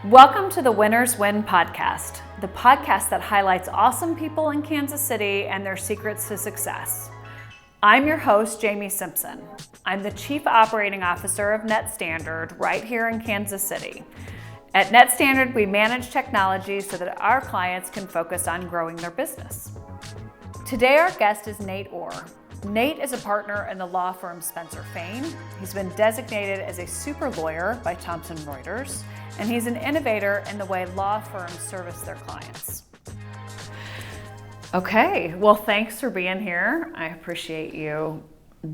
Welcome to the Winners Win podcast, the podcast that highlights awesome people in Kansas City and their secrets to success. I'm your host, Jaime Simpson. I'm the Chief Operating Officer of NetStandard right here in Kansas City. At NetStandard, we manage technology so that our clients can focus on growing their business. Today, our guest is Nate Orr. Nate is a partner in the law firm Spencer Fane. He's been designated as a super lawyer by Thomson Reuters, and he's an innovator in the way law firms service their clients. Okay, well, thanks for being here. I appreciate you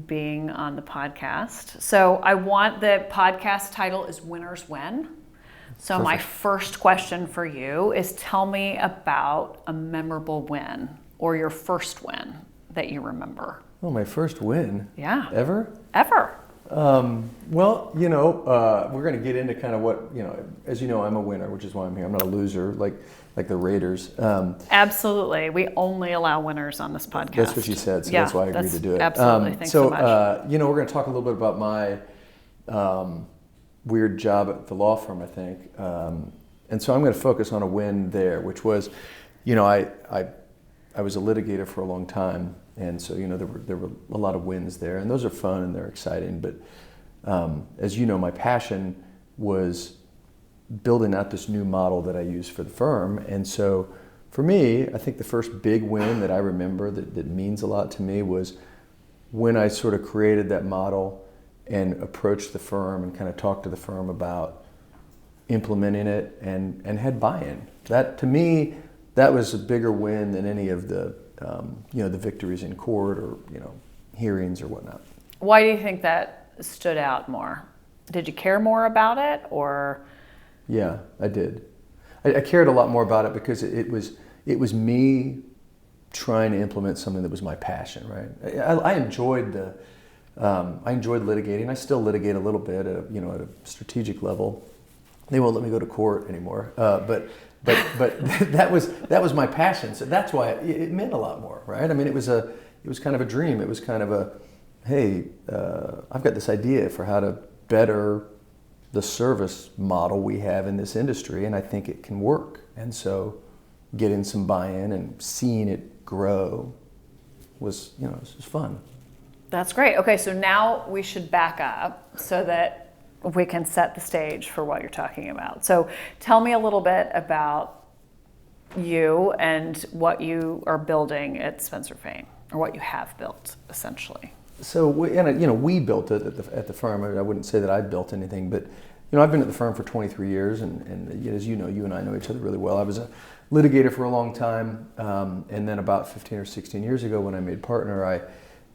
being on the podcast. So the podcast title is Winners Win. So Perfect. My first question for you is tell me about a memorable win or your first win that you remember. Oh, my first win? Yeah. Ever? Ever. Well, we're going to get into kind of what, as you know, I'm a winner, which is why I'm here. I'm not a loser like the Raiders. Absolutely. We only allow winners on this podcast. That's what you said, so that's why I agreed to do it. Absolutely. Thanks so much. We're going to talk a little bit about my weird job at the law firm, I think. And so I'm going to focus on a win there, which was, I was a litigator for a long time. And so, there were a lot of wins there, and those are fun and they're exciting. But as you know, my passion was building out this new model that I use for the firm. And so for me, I think the first big win that I remember that means a lot to me was when I sort of created that model and approached the firm and kind of talked to the firm about implementing it and had buy-in. That, to me, that was a bigger win than any of the the victories in court or, hearings or whatnot. Why do you think that stood out more? Did you care more about it or? Yeah, I did. I cared a lot more about it because it was me trying to implement something that was my passion, right? I enjoyed litigating. I still litigate a little bit at a strategic level. They won't let me go to court anymore, but that was my passion. So that's why it meant a lot more, right? I mean, it was kind of a dream. It was kind of hey, I've got this idea for how to better the service model we have in this industry, and I think it can work. And so getting some buy-in and seeing it grow was fun. That's great. Okay, so now we should back up so that we can set the stage for what you're talking about. So tell me a little bit about you and what you are building at Spencer Fane, or what you have built, essentially. So we built it at the firm. I wouldn't say that I built anything, but I've been at the firm for 23 years, and as you know, you and I know each other really well. I was a litigator for a long time, and then about 15 or 16 years ago, when I made partner,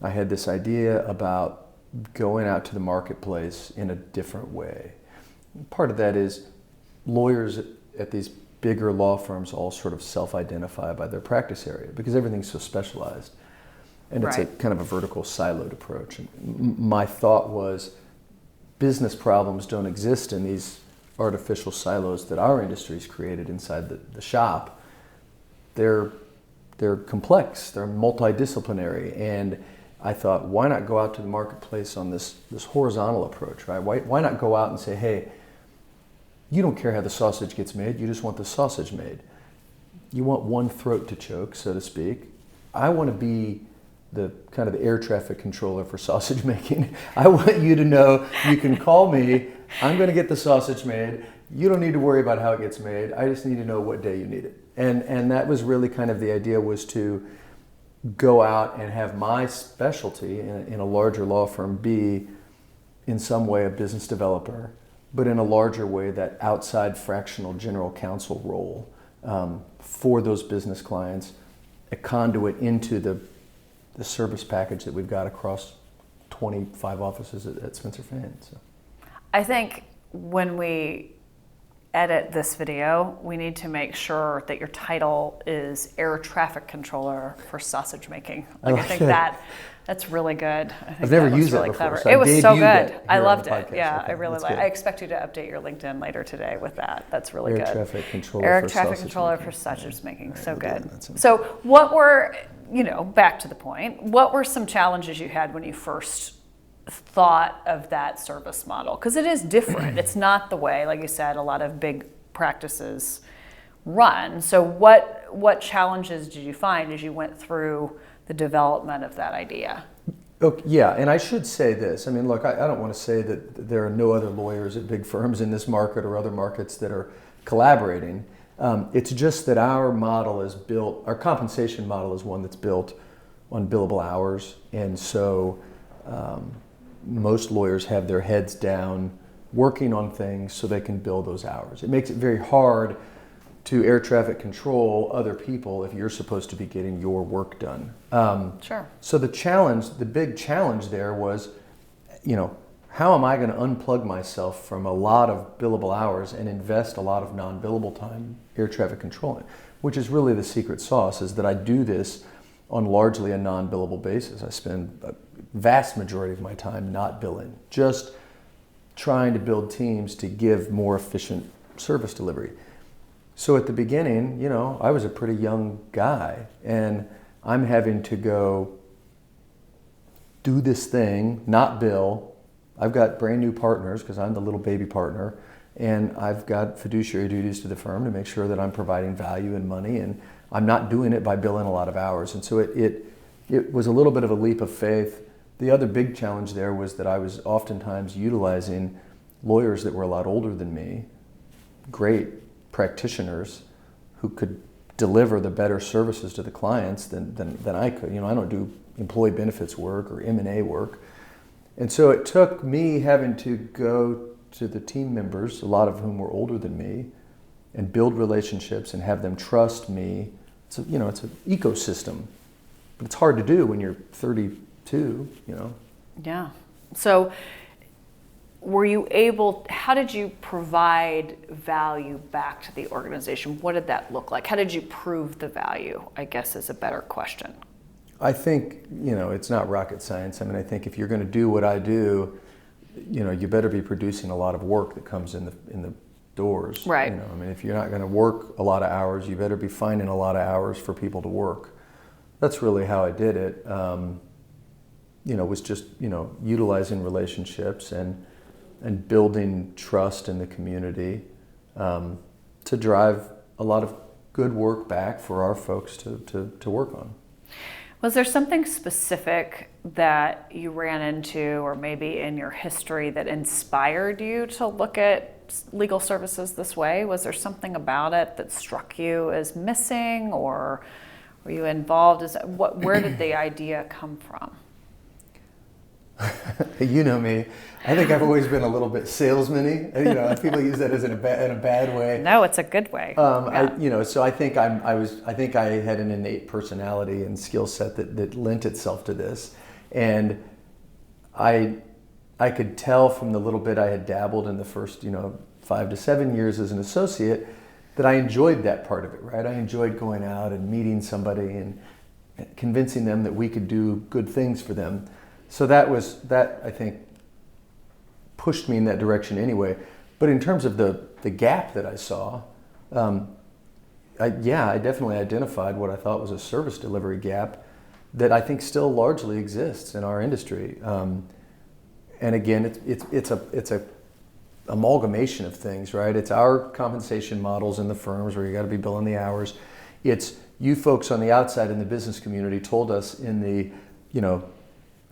I had this idea about going out to the marketplace in a different way. Part of that is lawyers at these bigger law firms all sort of self-identify by their practice area because everything's so specialized. And it's a kind of a vertical siloed approach. And my thought was business problems don't exist in these artificial silos that our industry's created inside the shop. They're complex, they're multidisciplinary, and I thought, why not go out to the marketplace on this horizontal approach, right? Why not go out and say, hey, you don't care how the sausage gets made, you just want the sausage made. You want one throat to choke, so to speak. I want to be the kind of air traffic controller for sausage making. I want you to know you can call me, I'm going to get the sausage made. You don't need to worry about how it gets made. I just need to know what day you need it. And that was really kind of the idea, was to go out and have my specialty in a larger law firm be in some way a business developer, but in a larger way that outside fractional general counsel role for those business clients, a conduit into the service package that we've got across 25 offices at Spencer Fane. So I think when we edit this video, we need to make sure that your title is air traffic controller for sausage making. I think that's really good. I've never used that before. Clever. So it was so good. I loved it. Podcast. Yeah, okay, I really like it. I expect you to update your LinkedIn later today with that. That's really air good. Traffic controller air for traffic sausage controller making. for sausage making. Right, so good. That. So what were, back to the point, what were some challenges you had when you first thought of that service model? Because it is different. It's not the way, like you said, a lot of big practices run. So what challenges did you find as you went through the development of that idea? Okay, yeah, and I should say this. I mean, look, I don't want to say that there are no other lawyers at big firms in this market or other markets that are collaborating. It's just that our model is built, our compensation model is one that's built on billable hours. And so most lawyers have their heads down working on things so they can bill those hours. It makes it very hard to air traffic control other people if you're supposed to be getting your work done. Sure. So the big challenge there was, how am I going to unplug myself from a lot of billable hours and invest a lot of non-billable time air traffic controlling, which is really the secret sauce, is that I do this on largely a non-billable basis. I spend a vast majority of my time not billing, just trying to build teams to give more efficient service delivery. So at the beginning, I was a pretty young guy, and I'm having to go do this thing, not bill. I've got brand new partners because I'm the little baby partner, and I've got fiduciary duties to the firm to make sure that I'm providing value and money, and I'm not doing it by billing a lot of hours. And so it was a little bit of a leap of faith. The other big challenge there was that I was oftentimes utilizing lawyers that were a lot older than me, great practitioners who could deliver the better services to the clients than I could. I don't do employee benefits work or M&A work. And so it took me having to go to the team members, a lot of whom were older than me, and build relationships and have them trust me. It's an ecosystem, but it's hard to do when you're 32, Yeah. So how did you provide value back to the organization? What did that look like? How did you prove the value, I guess, is a better question. I think, it's not rocket science. I mean, I think if you're going to do what I do, you better be producing a lot of work that comes in the doors. Right. I mean, if you're not going to work a lot of hours, you better be finding a lot of hours for people to work. That's really how I did it. Was just, utilizing relationships and building trust in the community to drive a lot of good work back for our folks to work on. Was there something specific that you ran into, or maybe in your history, that inspired you to look at legal services this way? Was there something about it that struck you as missing, or were you involved? Where did the idea come from? You know me. I think I've always been a little bit salesman-y. People use that in a bad way. No, it's a good way. So I think I think I had an innate personality and skill set that lent itself to this, and I could tell from the little bit I had dabbled in the first 5 to 7 years as an associate that I enjoyed that part of it. Right, I enjoyed going out and meeting somebody and convincing them that we could do good things for them. So that I think pushed me in that direction anyway. But in terms of the gap that I saw, I definitely identified what I thought was a service delivery gap that I think still largely exists in our industry. And again, it's a amalgamation of things, right? It's our compensation models in the firms where you got to be billing the hours. It's you folks on the outside in the business community told us in the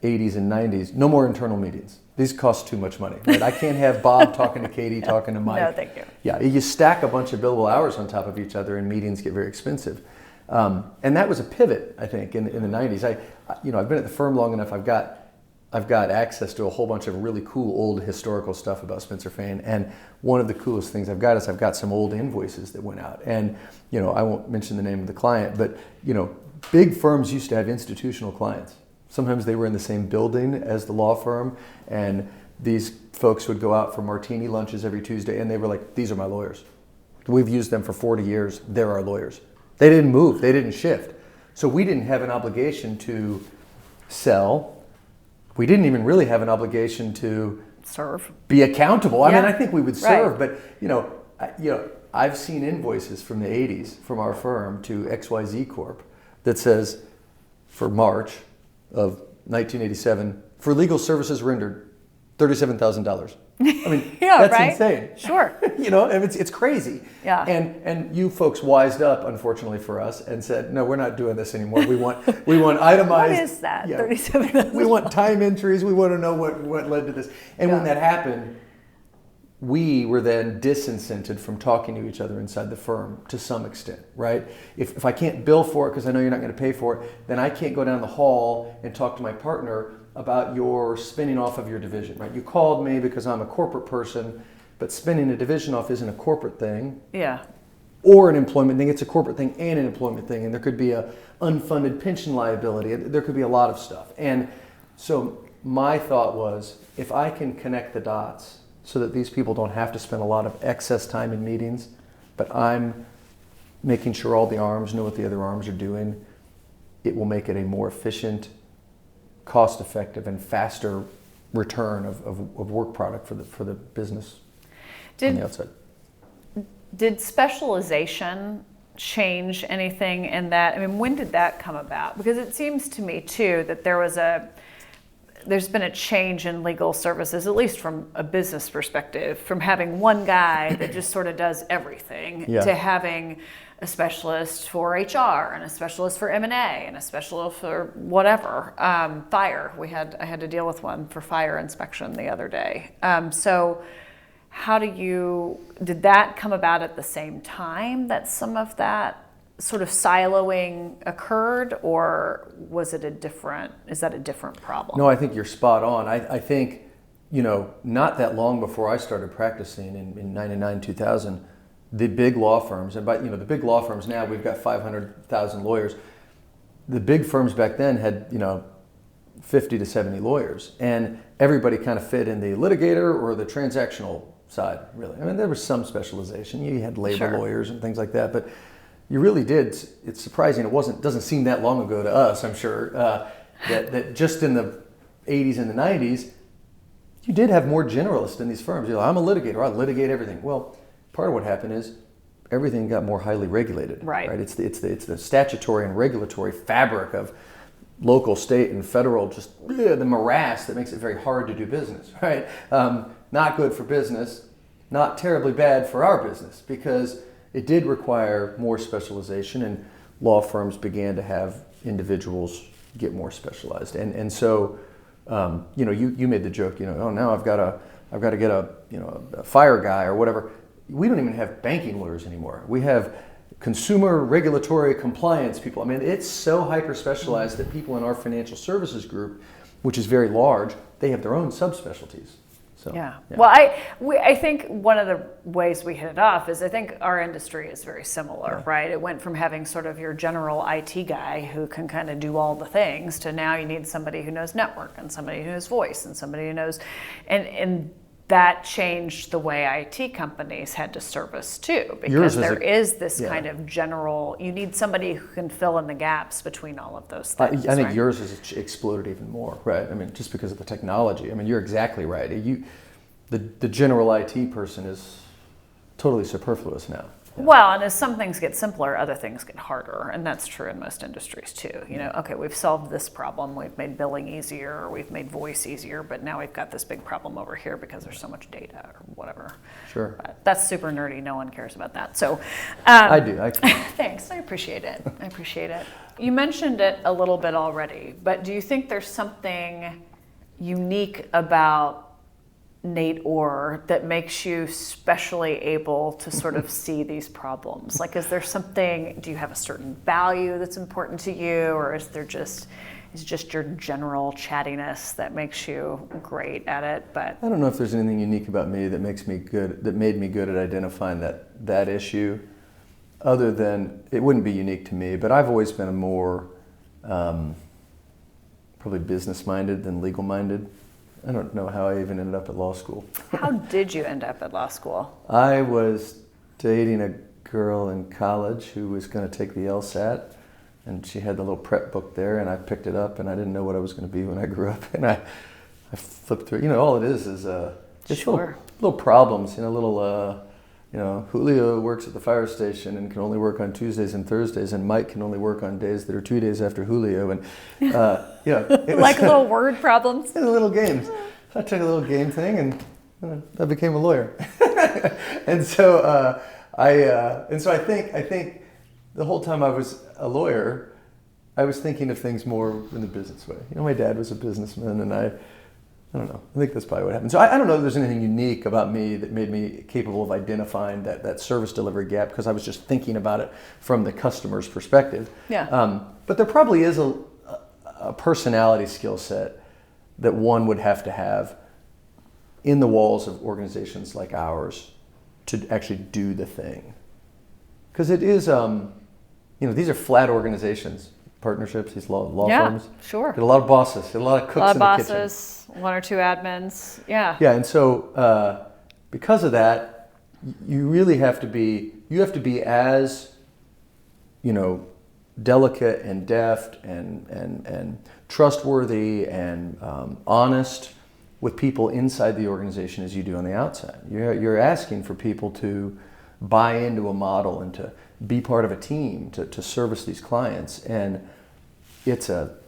80s and 90s, no more internal meetings. These cost too much money. Right? I can't have Bob talking to Katie, talking to Mike. No, thank you. Yeah, you stack a bunch of billable hours on top of each other and meetings get very expensive. And that was a pivot, I think, in the 90s. I've been at the firm long enough, I've got access to a whole bunch of really cool old historical stuff about Spencer Fane. And one of the coolest things I've got is I've got some old invoices that went out. And, I won't mention the name of the client, but, big firms used to have institutional clients. Sometimes they were in the same building as the law firm, and these folks would go out for martini lunches every Tuesday, and they were like, these are my lawyers. We've used them for 40 years. They're our lawyers. They didn't move. They didn't shift. So we didn't have an obligation to sell. We didn't even really have an obligation to serve, be accountable. I mean, I think we would serve, right. But I've seen invoices from the 80s from our firm to XYZ Corp that says for March of 1987, for legal services rendered, $37,000. I mean, Yeah, that's right? insane. Sure. You know, and it's crazy. Yeah. And you folks wised up, unfortunately for us, and said, no, we're not doing this anymore. We want itemized. What is that? Yeah, 37. we want time entries. We want to know what led to this. And when that happened, we were then disincented from talking to each other inside the firm to some extent, right? If I can't bill for it because I know you're not going to pay for it, then I can't go down the hall and talk to my partner about your spinning off of your division, right? You called me because I'm a corporate person, but spinning a division off isn't a corporate thing. Yeah. Or an employment thing. It's a corporate thing and an employment thing. And there could be a unfunded pension liability. There could be a lot of stuff. And so my thought was, if I can connect the dots so that these people don't have to spend a lot of excess time in meetings, but I'm making sure all the arms know what the other arms are doing, it will make it a more efficient, cost-effective, and faster return of work product for the business on the outside. Did specialization change anything in that? I mean, when did that come about? Because it seems to me too that there's been a change in legal services, at least from a business perspective, from having one guy that just sort of does everything to having a specialist for HR and a specialist for M&A and a specialist for whatever. Fire, I had to deal with one for fire inspection the other day. So did that come about at the same time that some of that sort of siloing occurred, or is that a different problem? No, I think you're spot on. I think, not that long before I started practicing in 99, 2000, the big law firms, and the big law firms now, we've got 500,000 lawyers. The big firms back then had, 50 to 70 lawyers, and everybody kind of fit in the litigator or the transactional side, really. I mean, there was some specialization. You had labor lawyers and things like that, but you really did. It's surprising. Doesn't seem that long ago to us, I'm sure, that just in the 80s and the 90s, you did have more generalists in these firms. I'm a litigator. I litigate everything. Well, part of what happened is everything got more highly regulated. Right. It's the statutory and regulatory fabric of local, state, and federal, just the morass that makes it very hard to do business. Right. Not good for business. Not terribly bad for our business, because it did require more specialization, and law firms began to have individuals get more specialized. And so, you made the joke, now I've got to get a fire guy or whatever. We don't even have banking lawyers anymore. We have consumer regulatory compliance people. I mean, it's so hyper specialized that people in our financial services group, which is very large, they have their own subspecialties. So, yeah. Well, I think one of the ways we hit it off is I think our industry is very similar, right? It went from having sort of your general IT guy who can kind of do all the things to now you need somebody who knows network and somebody who knows voice and somebody who knows, and that changed the way IT companies had to service too, because there is this kind of general, you need somebody who can fill in the gaps between all of those things. I think yours has exploded even more, right? I mean, just because of the technology. I mean, you're exactly right. The general IT person is totally superfluous now. Yeah. Well, and as some things get simpler, other things get harder, and that's true in most industries too. Okay, we've solved this problem, we've made billing easier, or we've made voice easier, but now we've got this big problem over here because there's so much data or whatever. Sure. But that's super nerdy. No one cares about that. So, I do. Thanks. I appreciate it. You mentioned it a little bit already, but do you think there's something unique about Nate Orr that makes you specially able to sort of see these problems? Like, is there something, do you have a certain value that's important to you, or is just your general chattiness that makes you great at it? But I don't know if there's anything unique about me that made me good at identifying that issue, other than it wouldn't be unique to me, but I've always been a more probably business-minded than legal-minded. I don't know how I even ended up at law school. How did you end up at law school? I was dating a girl in college who was going to take the LSAT, and she had the little prep book there, and I picked it up, and I didn't know what I was going to be when I grew up, and I flipped through. All it is just little problems, Julio works at the fire station and can only work on Tuesdays and Thursdays, and Mike can only work on days that are 2 days after Julio, and it was like little word problems. Little games. So I took a little game thing and I became a lawyer. And so I think the whole time I was a lawyer, I was thinking of things more in the business way. My dad was a businessman, and I don't know. I think that's probably what happened. So I don't know if there's anything unique about me that made me capable of identifying that service delivery gap, because I was just thinking about it from the customer's perspective. Yeah. But there probably is a personality skill set that one would have to have in the walls of organizations like ours to actually do the thing. Because it is, these are flat organizations, partnerships, these law firms. Yeah, sure. Get a lot of bosses, get a lot of cooks in the kitchen. One or two admins, yeah. Yeah, and so because of that, you really have to be as, delicate and deft and trustworthy and honest with people inside the organization as you do on the outside. You're asking for people to buy into a model and to be part of a team to service these clients, and you're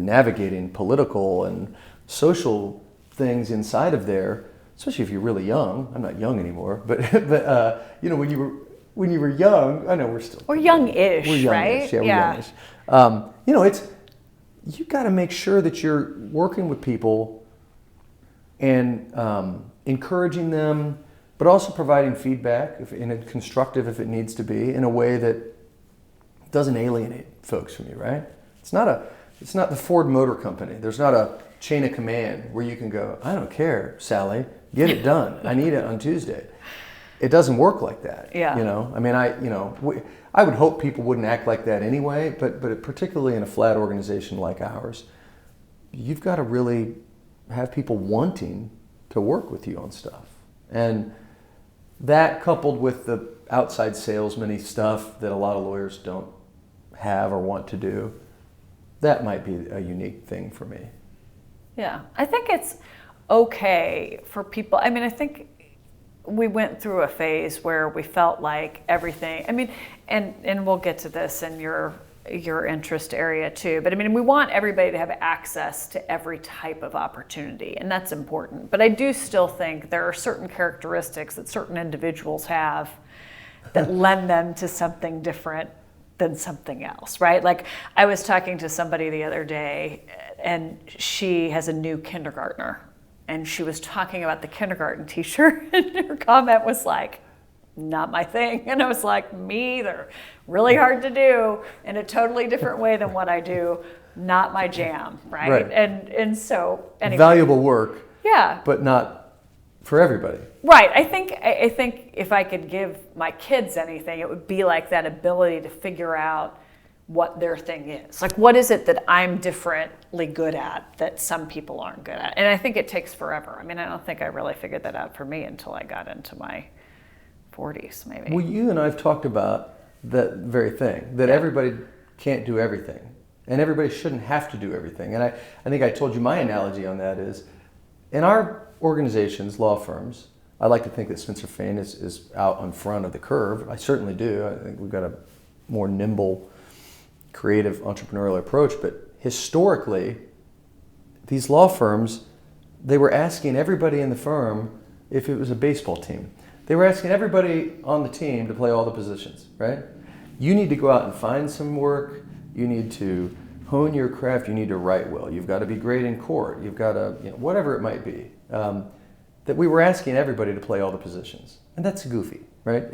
navigating political and social things inside of there, especially if you're really young. I'm not young anymore, but when you were young, I know we're young-ish, right? Yeah, we're youngish. You've got to make sure that you're working with people and encouraging them, but also providing feedback constructive if it needs to be, in a way that doesn't alienate folks from you, right? It's not the Ford Motor Company. There's not a chain of command where you can go, I don't care, Sally, get it done. I need it on Tuesday. It doesn't work like that. Yeah. I would hope people wouldn't act like that anyway, but particularly in a flat organization like ours, you've got to really have people wanting to work with you on stuff. And that, coupled with the outside salesman-y stuff that a lot of lawyers don't have or want to do, that might be a unique thing for me. Yeah. I think it's okay for people. I think we went through a phase where we felt like everything, and we'll get to this in your interest area too, but we want everybody to have access to every type of opportunity, and that's important. But I do still think there are certain characteristics that certain individuals have that lend them to something different than something else, right? Like, I was talking to somebody the other day, and she has a new kindergartner, and she was talking about the kindergarten teacher, and her comment was like, not my thing. And I was like, me either. Really hard to do in a totally different way than what I do. Not my jam, right? And so anyway. Valuable work. Yeah. But not for everybody. Right. I think if I could give my kids anything, it would be like that ability to figure out what their thing is. Like, what is it that I'm differently good at that some people aren't good at? And I think it takes forever. I don't think I really figured that out for me until I got into my 40s, maybe. Well, you and I have talked about that very thing, that everybody can't do everything, and everybody shouldn't have to do everything. And I think I told you my analogy on that is, in our organizations, law firms, I like to think that Spencer Fane is out on front of the curve. I certainly do. I think we've got a more nimble, creative, entrepreneurial approach. But historically, these law firms, they were asking everybody in the firm, if it was a baseball team, they were asking everybody on the team to play all the positions, right? You need to go out and find some work. You need to hone your craft. You need to write well. You've got to be great in court. You've got to, whatever it might be. That we were asking everybody to play all the positions. And that's goofy, right?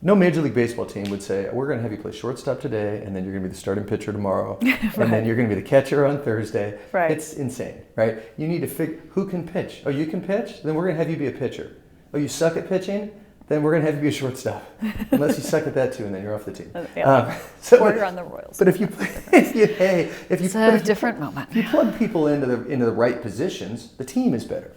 No Major League Baseball team would say, we're going to have you play shortstop today, and then you're going to be the starting pitcher tomorrow, right. And then you're going to be the catcher on Thursday. Right. It's insane, right? You need to figure, who can pitch? Oh, you can pitch? Then we're going to have you be a pitcher. Oh, you suck at pitching? Then we're going to have you be a shortstop. Unless you suck at that too, and then you're off the team. Or you're on the Royals. But if you different moment. If you plug people into the right positions, the team is better.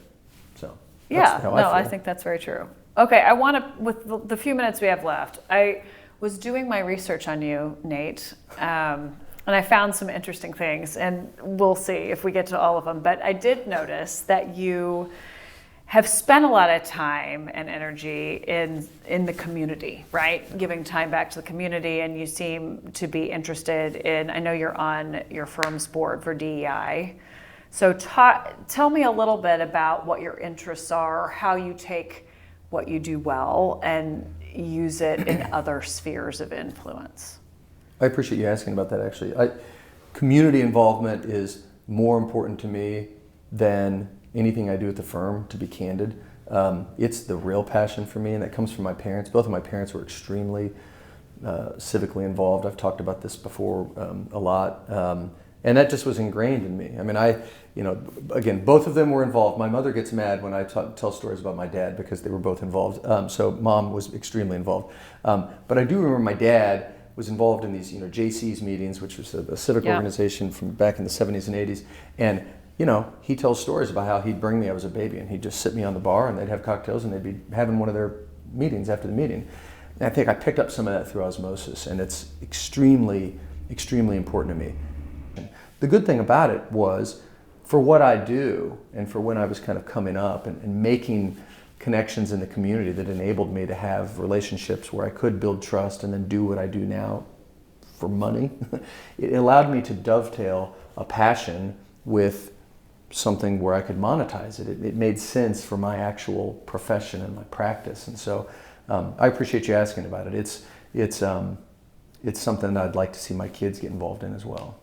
So I think that's very true. Okay, I want to, with the few minutes we have left, I was doing my research on you, Nate, and I found some interesting things, and we'll see if we get to all of them. But I did notice that you have spent a lot of time and energy in the community, right? Giving time back to the community, and you seem to be interested in, I know you're on your firm's board for DEI. So tell me a little bit about what your interests are, how you take what you do well and use it in other spheres of influence. I appreciate you asking about that, actually. Community involvement is more important to me than anything I do at the firm, to be candid. It's the real passion for me, and that comes from my parents. Both of my parents were extremely civically involved. I've talked about this before a lot. And that just was ingrained in me. I mean, again, both of them were involved. My mother gets mad when I tell stories about my dad because they were both involved. So mom was extremely involved. But I do remember my dad was involved in these, JC's meetings, which was a civic organization from back in the 70s and 80s. And, he tells stories about how he'd bring me, I was a baby, and he'd just sit me on the bar and they'd have cocktails and they'd be having one of their meetings after the meeting. And I think I picked up some of that through osmosis, and it's extremely, extremely important to me. The good thing about it was, for what I do and for when I was kind of coming up and making connections in the community that enabled me to have relationships where I could build trust and then do what I do now for money, it allowed me to dovetail a passion with something where I could monetize it. It made sense for my actual profession and my practice. And so I appreciate you asking about it. It's something that I'd like to see my kids get involved in as well.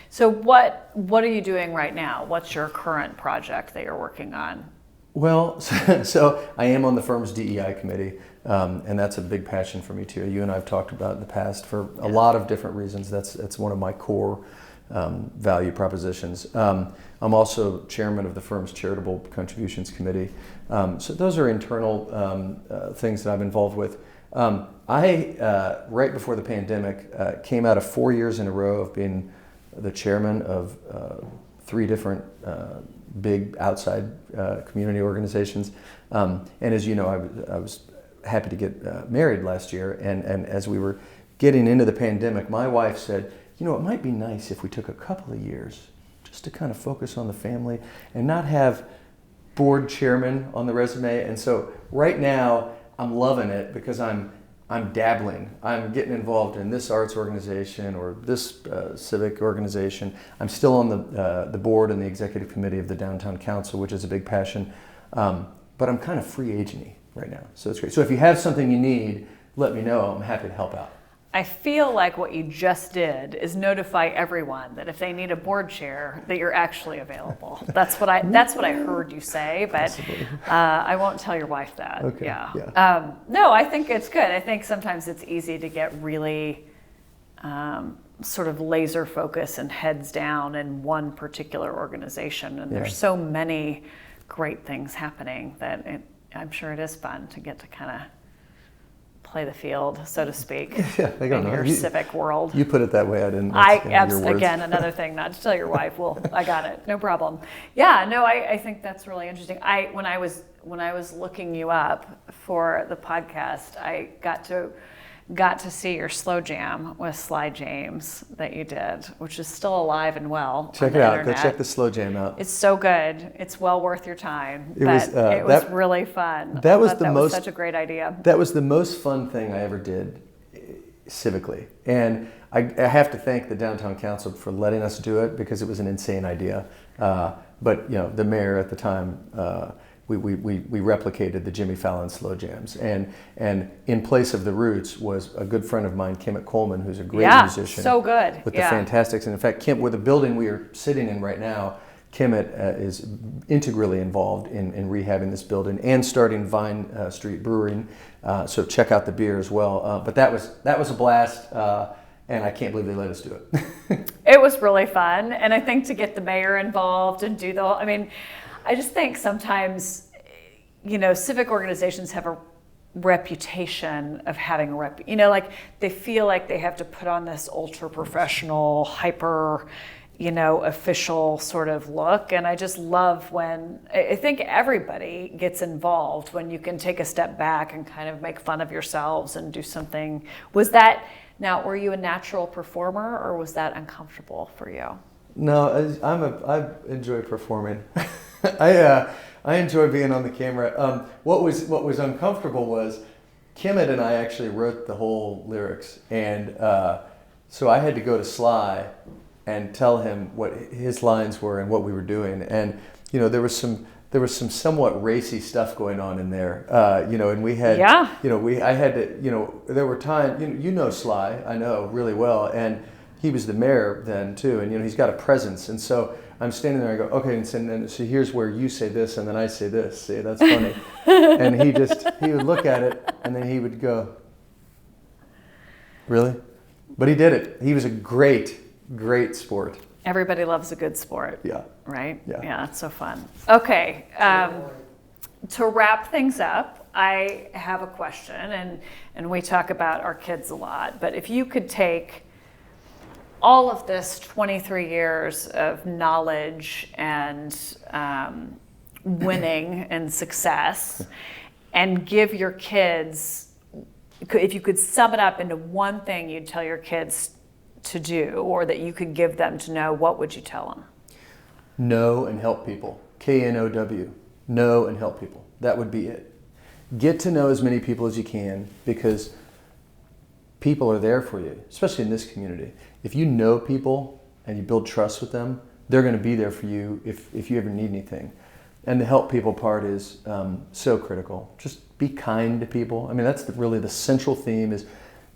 So what are you doing right now? What's your current project that you're working on? Well, so I am on the firm's DEI committee, and that's a big passion for me too. You and I have talked about in the past for a lot of different reasons. That's one of my core value propositions. I'm also chairman of the firm's charitable contributions committee. So those are internal things that I'm involved with. I, right before the pandemic, came out of 4 years in a row of being the chairman of 3 different big outside community organizations. And as you know, I was happy to get married last year. And as we were getting into the pandemic, my wife said, it might be nice if we took a couple of years just to kind of focus on the family and not have board chairman on the resume. And so right now I'm loving it because I'm dabbling. I'm getting involved in this arts organization or this civic organization. I'm still on the board and the executive committee of the Downtown Council, which is a big passion. But I'm kind of free agent-y right now, so it's great. So if you have something you need, let me know. I'm happy to help out. I feel like what you just did is notify everyone that if they need a board chair, that you're actually available. That's what I heard you say, but I won't tell your wife that. Okay. Yeah. No, I think it's good. I think sometimes it's easy to get really sort of laser focused and heads down in one particular organization, and there's so many great things happening that I'm sure it is fun to get to kind of play the field, so to speak, in your civic world. You put it that way. I didn't. Again, another thing, not to tell your wife. Well, I got it. No problem. Yeah, no, I think that's really interesting. When I was looking you up for the podcast, I got to see your slow jam with Sly James that you did, which is still alive and well. Check it out. Go check the slow jam out. It's so good. It's well worth your time. It was really fun. That was such a great idea. That was the most fun thing I ever did civically, and I have to thank the Downtown Council for letting us do it because it was an insane idea. But the mayor at the time. We replicated the Jimmy Fallon slow jams, and in place of the Roots was a good friend of mine, Kim Coleman, who's a great musician. So good. With the Fantastics, and in fact, Kim, with the building we are sitting in right now, Kim is integrally involved in rehabbing this building and starting Vine Street Brewing. So check out the beer as well. But that was a blast. And I can't believe they let us do it. It was really fun, and I think to get the mayor involved and do I just think sometimes, civic organizations have a reputation of having like they feel like they have to put on this ultra professional, hyper, official sort of look. And I just love when I think everybody gets involved when you can take a step back and kind of make fun of yourselves and do something. Were you a natural performer, or was that uncomfortable for you? No, I enjoy performing. I enjoy being on the camera. What was uncomfortable was Kimmett and I actually wrote the whole lyrics, and so I had to go to Sly and tell him what his lines were and what we were doing. And there was some somewhat racy stuff going on in there, and we had, I had to, there were times, Sly, I know really well, and he was the mayor then too, and he's got a presence, and so I'm standing there, I go, okay, and so here's where you say this, and then I say this, see, that's funny, and he would look at it, and then he would go, really? But he did it. He was a great sport. Everybody loves a good sport. Yeah. Right? Yeah. It's so fun. Okay. To wrap things up, I have a question, and we talk about our kids a lot, but if you could take all of this 23 years of knowledge and winning and success and give your kids, if you could sum it up into one thing you'd tell your kids to do, or that you could give them to know, what would you tell them? Know and help people. KNOW. Know and help people. That would be it. Get to know as many people as you can, because people are there for you, especially in this community. If you know people and you build trust with them, they're going to be there for you if you ever need anything. And the help people part is so critical. Just be kind to people. I mean, that's really the central theme, is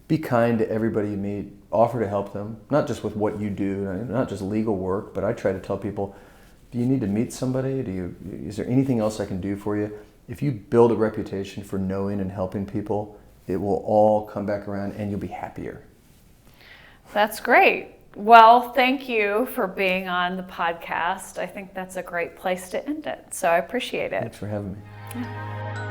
be kind to everybody you meet. Offer to help them, not just with what you do, not just legal work, but I try to tell people, do you need to meet somebody? Is there anything else I can do for you? If you build a reputation for knowing and helping people, it will all come back around and you'll be happier. That's great. Well, thank you for being on the podcast. I think that's a great place to end it. So I appreciate it. Thanks for having me. Yeah.